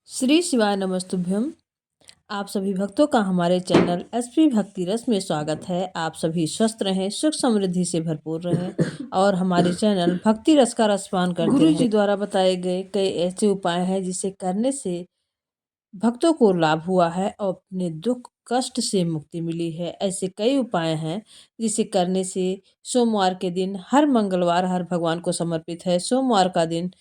श्री शिवाय नमस्तुभ्यम। आप सभी भक्तों का हमारे चैनल एसपी भक्ति रस में स्वागत है। आप सभी स्वस्थ रहें, सुख समृद्धि से भरपूर रहें और हमारे चैनल भक्ति रस का रसपान करते रहें। गुरु जी द्वारा बताए गए कई ऐसे उपाय हैं जिसे करने से भक्तों को लाभ हुआ है और अपने दुख कष्ट से मुक्ति मिली है। ऐसे कई उपाय हैं जिसे करने से सोमवार के दिन, हर मंगलवार हर भगवान को समर्पित है। सोमवार का दिन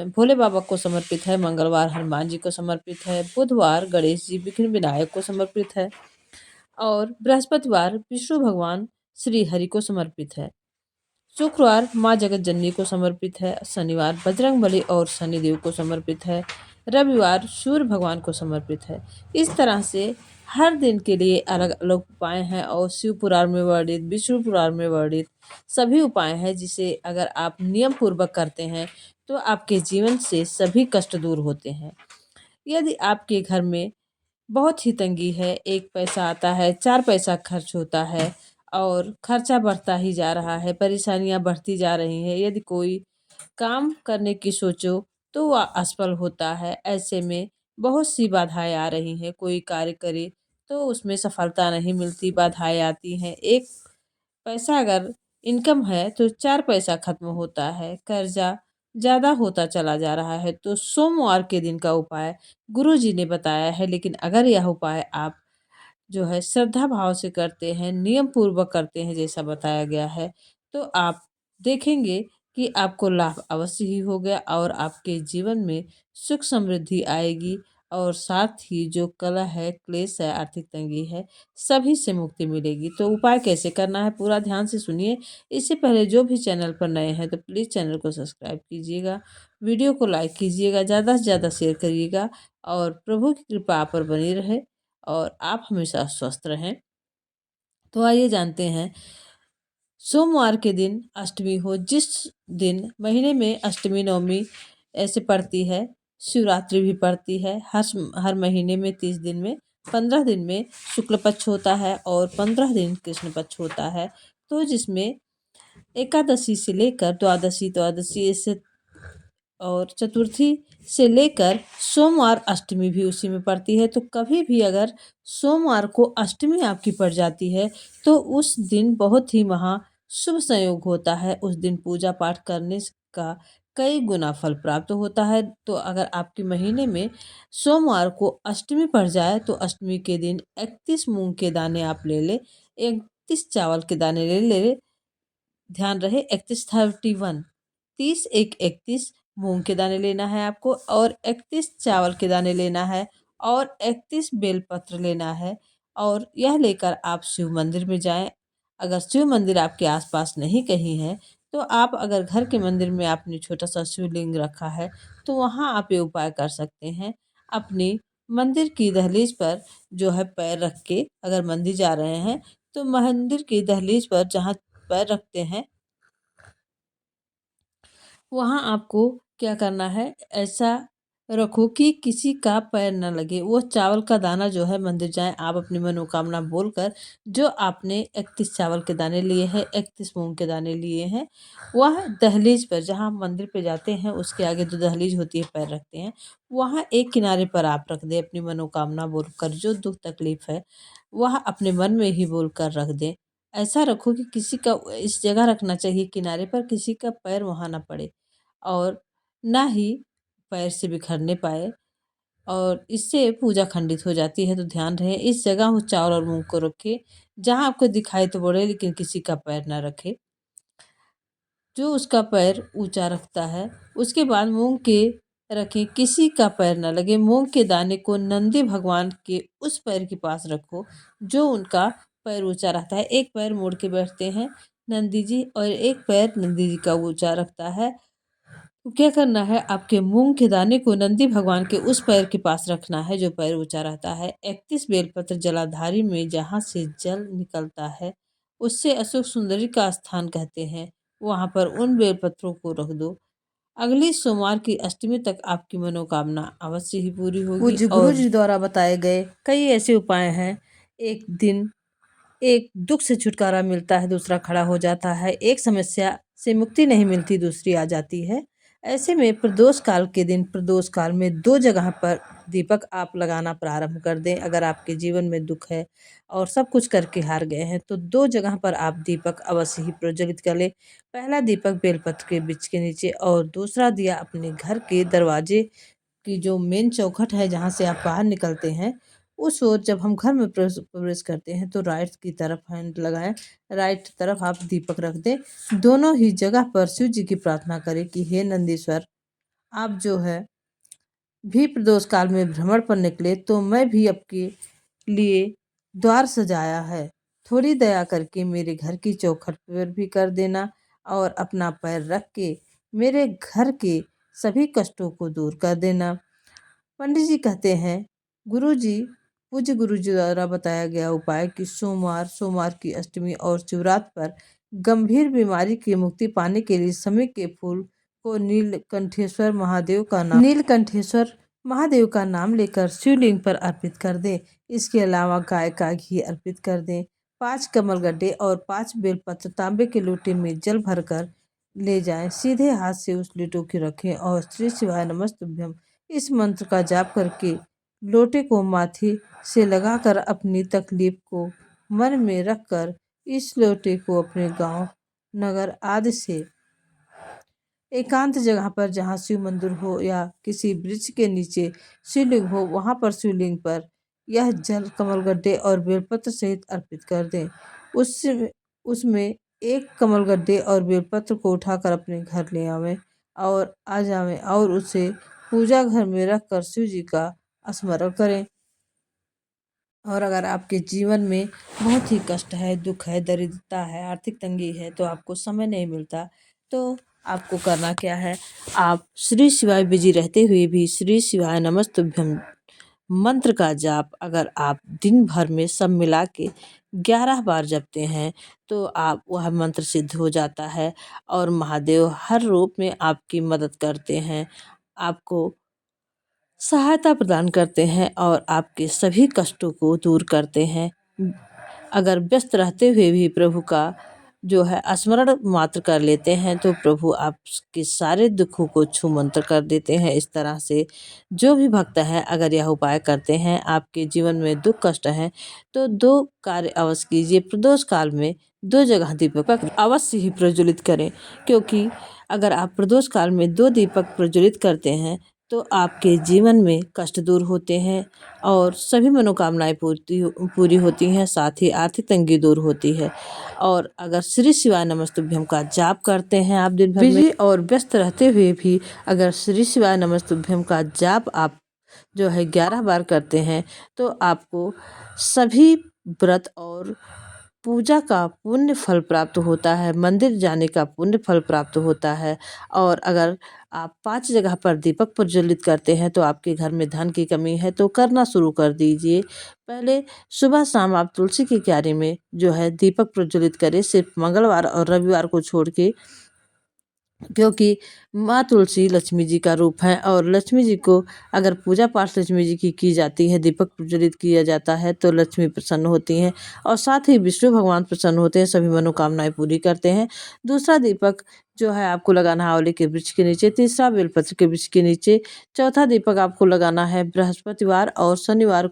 भोले बाबा को समर्पित है, मंगलवार हनुमान जी को समर्पित है, बुधवार गणेश जी विघ्न विनायक को समर्पित है और बृहस्पतिवार विष्णु भगवान श्री हरि को समर्पित है। शुक्रवार माँ जगत जननी को समर्पित है, शनिवार बजरंग बली और शनिदेव को समर्पित है, रविवार सूर्य भगवान को समर्पित है। इस तरह से हर दिन के लिए अलग अलग उपाय हैं और शिव पुराण में वर्णित, विष्णु पुराण में वर्णित सभी उपाय हैं जिसे अगर आप नियम पूर्वक करते हैं तो आपके जीवन से सभी कष्ट दूर होते हैं। यदि आपके घर में बहुत ही तंगी है, एक पैसा आता है, चार पैसा खर्च होता है और खर्चा बढ़ता ही जा रहा है, परेशानियां बढ़ती जा रही हैं, यदि कोई काम करने की सोचो तो वह असफल होता है। ऐसे में बहुत सी बाधाएं आ रही हैं, कोई कार्य करे तो उसमें सफलता नहीं मिलती, बाधाएं आती हैं। एक पैसा अगर इनकम है तो चार पैसा खत्म होता है, कर्जा ज़्यादा होता चला जा रहा है। तो सोमवार के दिन का उपाय गुरु जी ने बताया है, लेकिन अगर यह उपाय आप जो है श्रद्धा भाव से करते हैं, नियम पूर्वक करते हैं जैसा बताया गया है, तो आप देखेंगे कि आपको लाभ अवश्य ही हो गया और आपके जीवन में सुख समृद्धि आएगी और साथ ही जो कलह है, क्लेश है, आर्थिक तंगी है, सभी से मुक्ति मिलेगी। तो उपाय कैसे करना है पूरा ध्यान से सुनिए। इससे पहले जो भी चैनल पर नए हैं तो प्लीज़ चैनल को सब्सक्राइब कीजिएगा, वीडियो को लाइक कीजिएगा, ज़्यादा से ज़्यादा शेयर करिएगा और प्रभु की कृपा आप पर बनी रहे और आप हमेशा स्वस्थ रहें। तो आइए जानते हैं, सोमवार के दिन अष्टमी हो, जिस दिन महीने में अष्टमी नवमी ऐसे पड़ती है, शिवरात्रि भी पड़ती है। हर महीने में 30 दिन में 15 दिन में शुक्ल पक्ष होता है और 15 दिन कृष्ण पक्ष होता है। तो जिसमें एकादशी से लेकर द्वादशी, द्वादशी से और चतुर्थी से लेकर सोमवार अष्टमी भी उसी में पड़ती है। तो कभी भी अगर सोमवार को अष्टमी आपकी पड़ जाती है तो उस दिन बहुत ही महा शुभ संयोग होता है। उस दिन पूजा पाठ करने का कई गुना फल प्राप्त होता है। तो अगर आपके महीने में सोमवार को अष्टमी पड़ जाए तो अष्टमी के दिन 31 मूंग के दाने आप ले ले, 31 चावल के दाने ले ले, ध्यान रहे 31 30 एक 31 मूंग के दाने लेना है आपको और 31 चावल के दाने लेना है और 31 बेलपत्र लेना है और यह लेकर आप शिव मंदिर में जाएं। अगर शिव मंदिर आपके आसपास नहीं कहीं है तो आप अगर घर के मंदिर में आपने छोटा सा शिवलिंग रखा है तो वहाँ आप ये उपाय कर सकते हैं। अपनी मंदिर की दहलीज पर जो है पैर रख के अगर मंदिर जा रहे हैं तो मंदिर की दहलीज पर जहाँ पैर रखते हैं वहाँ आपको क्या करना है, ऐसा रखो कि किसी का पैर न लगे। वो चावल का दाना जो है मंदिर जाएं, आप अपनी मनोकामना बोलकर जो आपने 31 चावल के दाने लिए हैं, 31 मूंग के दाने लिए हैं, वह दहलीज पर जहाँ मंदिर पे जाते हैं उसके आगे जो दहलीज होती है पैर रखते हैं, वहाँ एक किनारे पर आप रख दें। अपनी मनोकामना बोलकर जो दुख तकलीफ है वह अपने मन में ही बोलकर रख दें। ऐसा रखो कि किसी का इस जगह रखना चाहिए किनारे पर, किसी का पैर वहाँ ना पड़े और ना ही पैर से बिखरने पाए और इससे पूजा खंडित हो जाती है। तो ध्यान रहे इस जगह उस चावल और मूंग को रखे जहाँ आपको दिखाई तो पड़े, लेकिन किसी का पैर ना रखे। जो उसका पैर ऊंचा रखता है उसके बाद मूंग के रखें, किसी का पैर ना लगे। मूंग के दाने को नंदी भगवान के उस पैर के पास रखो जो उनका पैर ऊंचा रहता है। एक पैर मोड़ के बैठते हैं नंदी जी और एक पैर नंदी जी का ऊंचा रखता है। तो क्या करना है, आपके मूंग के दाने को नंदी भगवान के उस पैर के पास रखना है जो पैर ऊंचा रहता है। 31 बेलपत्र जलाधारी में जहाँ से जल निकलता है उससे अशोक सुंदरी का स्थान कहते हैं, वहां पर उन बेलपत्रों को रख दो। अगली सोमवार की अष्टमी तक आपकी मनोकामना अवश्य ही पूरी होगी। पूज्य गुरु जी द्वारा बताए गए कई ऐसे उपाय हैं। एक दिन एक दुख से छुटकारा मिलता है, दूसरा खड़ा हो जाता है। एक समस्या से मुक्ति नहीं मिलती, दूसरी आ जाती है। ऐसे में प्रदोष काल के दिन प्रदोष काल में 2 जगह पर दीपक आप लगाना प्रारंभ कर दें। अगर आपके जीवन में दुख है और सब कुछ करके हार गए हैं तो 2 जगह पर आप दीपक अवश्य ही प्रज्वलित कर लें। पहला दीपक बेलपत्र के वृक्ष के नीचे और दूसरा दिया अपने घर के दरवाजे की जो मेन चौखट है जहाँ से आप बाहर निकलते हैं उस ओर जब हम घर में प्रवेश करते हैं तो राइट की तरफ हैंड लगाएं, राइट तरफ आप दीपक रख दें। दोनों ही जगह पर शिव जी की प्रार्थना करें कि हे नंदीश्वर, आप जो है भी प्रदोष काल में भ्रमण पर निकले तो मैं भी आपके लिए द्वार सजाया है, थोड़ी दया करके मेरे घर की चौखट पर भी कर देना और अपना पैर रख के मेरे घर के सभी कष्टों को दूर कर देना। पंडित जी कहते हैं, गुरु जी पूज्य गुरु जी द्वारा बताया गया उपाय कि सोमवार की अष्टमी और शिवरात्रि पर गंभीर बीमारी की मुक्ति पाने के लिए समी के फूल को नीलकंठेश्वर महादेव का नाम लेकर शिवलिंग पर अर्पित कर दें। इसके अलावा गाय का घी अर्पित कर दें। 5 कमल गड्ढे और 5 बेलपत्र तांबे के लोटे में जल भरकर ले जाएं। सीधे हाथ से उस लोटे को रखें और श्री शिवाय नमस्तुभ्यम इस मंत्र का जाप करके लोटे को माथे से लगाकर अपनी तकलीफ को मन में रखकर इस लोटे को अपने गांव, नगर आदि से एकांत जगह पर जहाँ शिव मंदिर हो या किसी वृक्ष के नीचे शिवलिंग हो वहाँ पर शिवलिंग पर यह जल कमल गड्ढे और बेलपत्र सहित अर्पित कर दें। उसमें एक कमल गड्ढे और बेलपत्र को उठाकर अपने घर ले आवें और आ जावें और उसे पूजा घर में रखकर शिव जी का स्मरण करें। और अगर आपके जीवन में बहुत ही कष्ट है, दुख है, दरिद्रता है, आर्थिक तंगी है तो आपको समय नहीं मिलता तो आपको करना क्या है, आप श्री शिवाय बिजी रहते हुए भी श्री शिवाय नमस्तुभ्यम मंत्र का जाप अगर आप दिन भर में सब मिला के 11 बार जपते हैं तो आप वह मंत्र सिद्ध हो जाता है और महादेव हर रूप में आपकी मदद करते हैं, आपको सहायता प्रदान करते हैं और आपके सभी कष्टों को दूर करते हैं। अगर व्यस्त रहते हुए भी प्रभु का जो है स्मरण मात्र कर लेते हैं तो प्रभु आपके सारे दुखों को छू मंत्र कर देते हैं। इस तरह से जो भी भक्त है अगर यह उपाय करते हैं, आपके जीवन में दुख कष्ट है तो 2 कार्य अवश्य कीजिए। प्रदोष काल में 2 जगह दीपक अवश्य ही प्रज्वलित करें, क्योंकि अगर आप प्रदोष काल में 2 दीपक प्रज्वलित करते हैं तो आपके जीवन में कष्ट दूर होते हैं और सभी मनोकामनाएं पूरी होती हैं, साथ ही आर्थिक तंगी दूर होती है। और अगर श्री शिवाय नमस्तुभ्यम का जाप करते हैं आप दिन भर में बिजी और व्यस्त रहते हुए भी अगर श्री शिवाय नमस्तुभ्यम का जाप आप जो है 11 बार करते हैं तो आपको सभी व्रत और पूजा का पुण्य फल प्राप्त होता है, मंदिर जाने का पुण्य फल प्राप्त होता है। और अगर आप 5 जगह पर दीपक प्रज्वलित करते हैं तो आपके घर में धन की कमी है तो करना शुरू कर दीजिए। पहले सुबह शाम आप तुलसी की क्यारी में जो है दीपक प्रज्वलित करें, सिर्फ मंगलवार और रविवार को छोड़ के, क्योंकि माँ तुलसी लक्ष्मी जी का रूप है और लक्ष्मी जी को अगर पूजा पाठ लक्ष्मी जी की जाती है, दीपक प्रज्वलित किया जाता है तो लक्ष्मी प्रसन्न होती हैं और साथ ही विष्णु भगवान प्रसन्न होते हैं, सभी मनोकामनाएं पूरी करते हैं। दूसरा दीपक जो है आपको लगाना है आंवले के वृक्ष के नीचे, तीसरा बेलपत्र के वृक्ष के नीचे, चौथा दीपक आपको लगाना है बृहस्पतिवार और शनिवार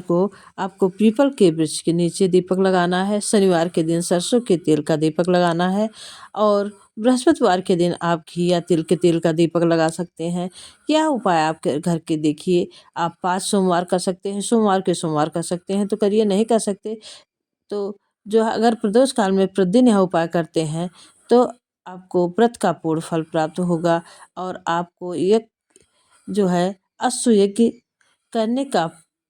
को आपको पीपल के वृक्ष के नीचे दीपक लगाना है। शनिवार के दिन सरसों के तेल का दीपक लगाना है और बृहस्पतिवार के दिन आप घी या तिल के तेल का दीपक लगा सकते हैं। यह उपाय आप घर के देखिए। आप 5 सोमवार कर सकते हैं, सोमवार कर सकते हैं तो करिए, नहीं कर सकते तो जो है अगर प्रदोष काल में प्रतिदिन यह उपाय करते हैं तो आपको व्रत का पूर्ण फल प्राप्त होगा और आपको एक जो है अश्व यज्ञ करने का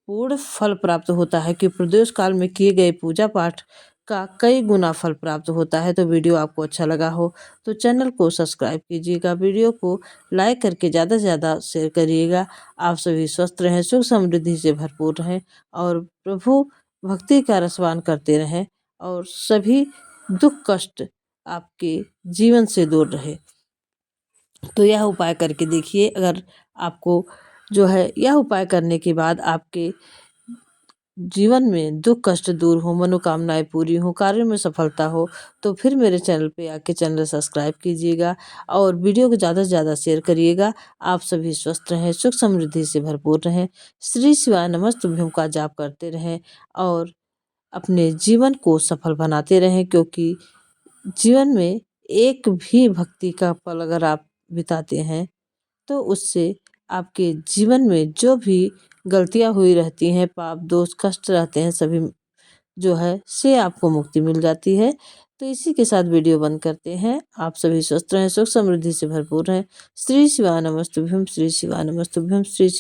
पूर्ण फल प्राप्त होता है कि प्रदोष काल में किए गए पूजा पाठ का कई गुना फल प्राप्त होता है। तो वीडियो आपको अच्छा लगा हो तो चैनल को सब्सक्राइब कीजिएगा, वीडियो को लाइक करके ज़्यादा से ज़्यादा शेयर करिएगा। आप सभी स्वस्थ रहें, सुख समृद्धि से भरपूर रहें और प्रभु भक्ति का रसपान करते रहें और सभी दुख कष्ट आपके जीवन से दूर रहे। तो यह उपाय करके देखिए। अगर आपको जो है यह उपाय करने के बाद आपके जीवन में दुख कष्ट दूर हो, मनोकामनाएं पूरी हो, कार्यों में सफलता हो, तो फिर मेरे चैनल पे आके चैनल सब्सक्राइब कीजिएगा और वीडियो को ज़्यादा से ज़्यादा शेयर करिएगा। आप सभी स्वस्थ रहें, सुख समृद्धि से भरपूर रहें, श्री शिवाय नमस्तुभ्यम का जाप करते रहें और अपने जीवन को सफल बनाते रहें, क्योंकि जीवन में एक भी भक्ति का पल अगर आप बिताते हैं तो उससे आपके जीवन में जो भी गलतियां हुई रहती हैं, पाप दोष कष्ट रहते हैं, सभी जो है से आपको मुक्ति मिल जाती है। तो इसी के साथ वीडियो बंद करते हैं। आप सभी स्वस्थ रहें, सुख समृद्धि से भरपूर रहें। श्री शिवाय नमस्तुभ्यम, श्री शिवाय नमस्तुभ्यम, श्री शिव